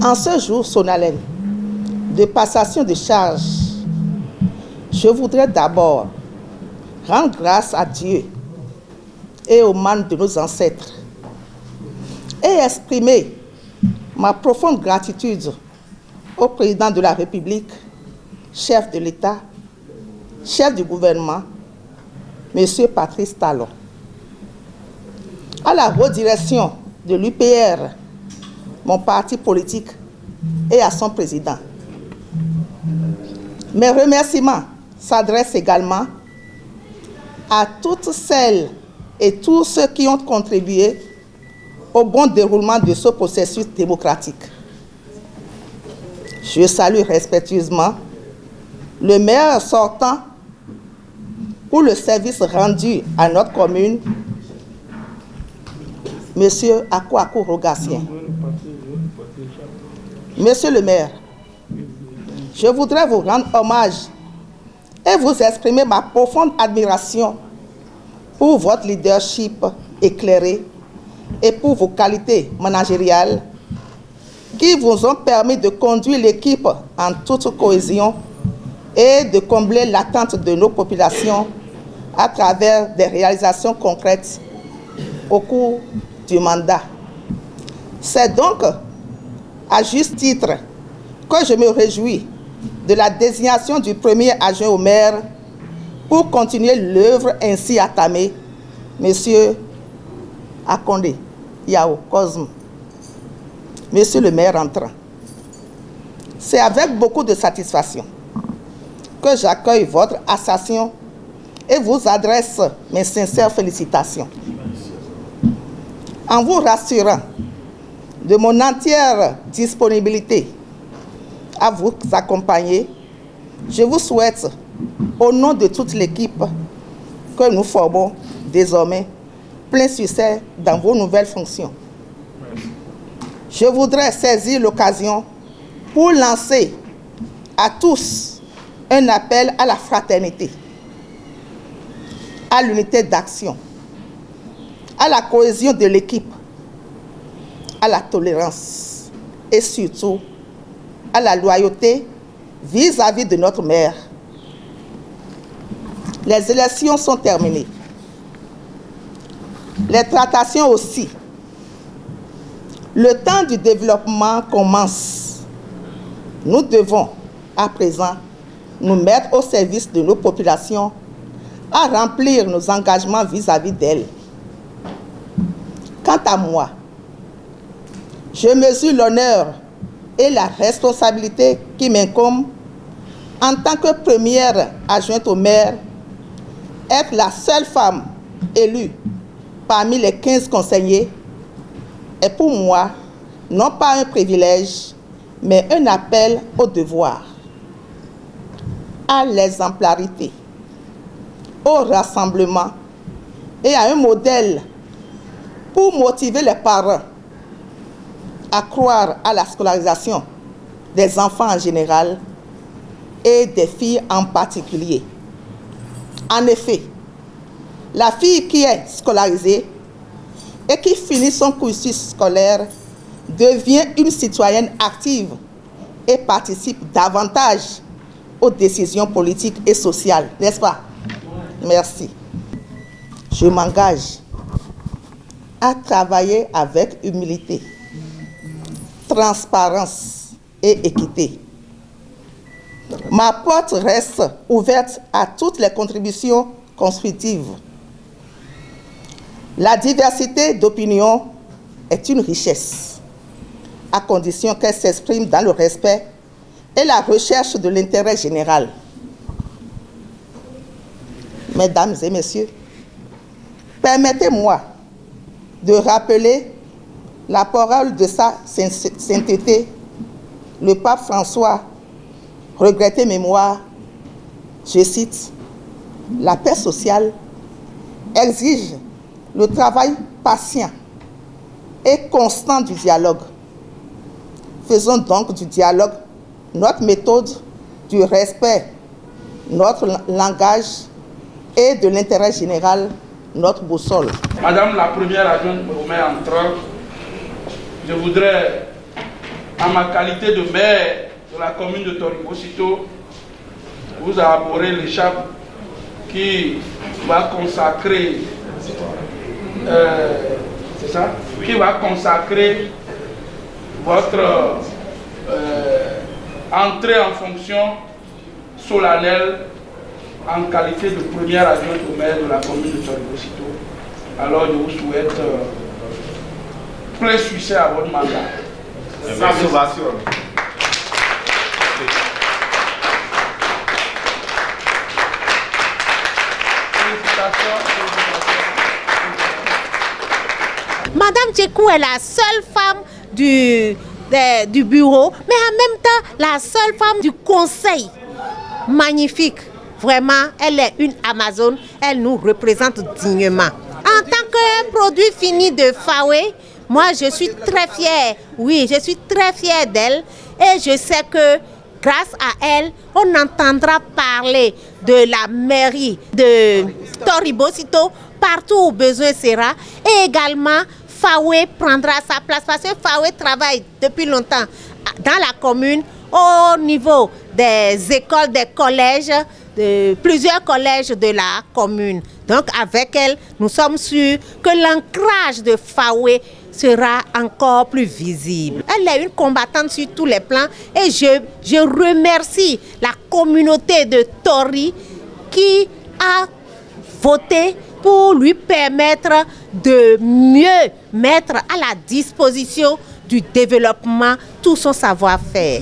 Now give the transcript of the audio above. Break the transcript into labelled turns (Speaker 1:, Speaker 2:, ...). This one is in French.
Speaker 1: En ce jour solennel de passation de charges, je voudrais d'abord rendre grâce à Dieu et aux membres de nos ancêtres et exprimer ma profonde gratitude au président de la République, chef de l'État, chef du gouvernement, M. Patrice Talon, à la redirection de l'UPR, mon parti politique, et à son président. Mes remerciements s'adressent également à toutes celles et tous ceux qui ont contribué au bon déroulement de ce processus démocratique. Je salue respectueusement le maire sortant pour le service rendu à notre commune, M. Akwaku Rogatien. Monsieur le maire, je voudrais vous rendre hommage et vous exprimer ma profonde admiration pour votre leadership éclairé et pour vos qualités managériales qui vous ont permis de conduire l'équipe en toute cohésion et de combler l'attente de nos populations à travers des réalisations concrètes au cours du mandat. C'est donc à juste titre que je me réjouis de la désignation du premier adjoint au maire pour continuer l'œuvre ainsi entamée, M. Akonde Yao Cosme. Monsieur le maire entrant, c'est avec beaucoup de satisfaction que j'accueille votre accession et vous adresse mes sincères félicitations. En vous rassurant de mon entière disponibilité à vous accompagner, je vous souhaite, au nom de toute l'équipe que nous formons désormais, plein succès dans vos nouvelles fonctions. Je voudrais saisir l'occasion pour lancer à tous un appel à la fraternité, à l'unité d'action, à la cohésion de l'équipe, à la tolérance et surtout à la loyauté vis-à-vis de notre maire. Les élections sont terminées. Les tractations aussi. Le temps du développement commence. Nous devons, à présent, nous mettre au service de nos populations à remplir nos engagements vis-à-vis d'elles. Quant à moi, je mesure l'honneur et la responsabilité qui m'incombent en tant que première adjointe au maire, être la seule femme élue parmi les 15 conseillers est pour moi non pas un privilège, mais un appel au devoir, à l'exemplarité, au rassemblement et à un modèle pour motiver les parents à croire à la scolarisation des enfants en général et des filles en particulier. En effet, la fille qui est scolarisée et qui finit son cursus scolaire devient une citoyenne active et participe davantage aux décisions politiques et sociales, n'est-ce pas? Merci. Je m'engage à travailler avec humilité, transparence et équité. Ma porte reste ouverte à toutes les contributions constructives. La diversité d'opinions est une richesse, à condition qu'elle s'exprime dans le respect et la recherche de l'intérêt général. Mesdames et messieurs, permettez-moi de rappeler la parole de sa sainteté, le pape François, regretté mémoire, je cite, « La paix sociale exige le travail patient et constant du dialogue. Faisons donc du dialogue notre méthode, du respect, notre langage et de l'intérêt général, notre boussole. »
Speaker 2: Madame la première adjointe au maire entrant, je voudrais en ma qualité de maire de la commune de Toribo-Cito, vous arborez l'écharpe qui va consacrer, c'est ça, qui va consacrer votre entrée en fonction solennelle en qualité de première adjointe au maire de la commune de Toribo-Cito. Alors je vous souhaite plein succès à votre mandat.
Speaker 3: Approbation.
Speaker 4: Madame Djekou est la seule femme du bureau, mais en même temps la seule femme du conseil. Magnifique. Vraiment, elle est une Amazone, elle nous représente dignement. En tant que produit fini de Fawe, moi je suis très fière, oui, je suis très fière d'elle et je sais que grâce à elle, on entendra parler de la mairie de Toribo-Cito partout où besoin sera et également Fawe prendra sa place parce que Fawe travaille depuis longtemps dans la commune au niveau des écoles, des collèges, de plusieurs collèges de la commune. Donc avec elle, nous sommes sûrs que l'ancrage de Fawe sera encore plus visible. Elle est une combattante sur tous les plans et je remercie la communauté de Tori qui a voté pour lui permettre de mieux mettre à la disposition du développement tout son savoir-faire.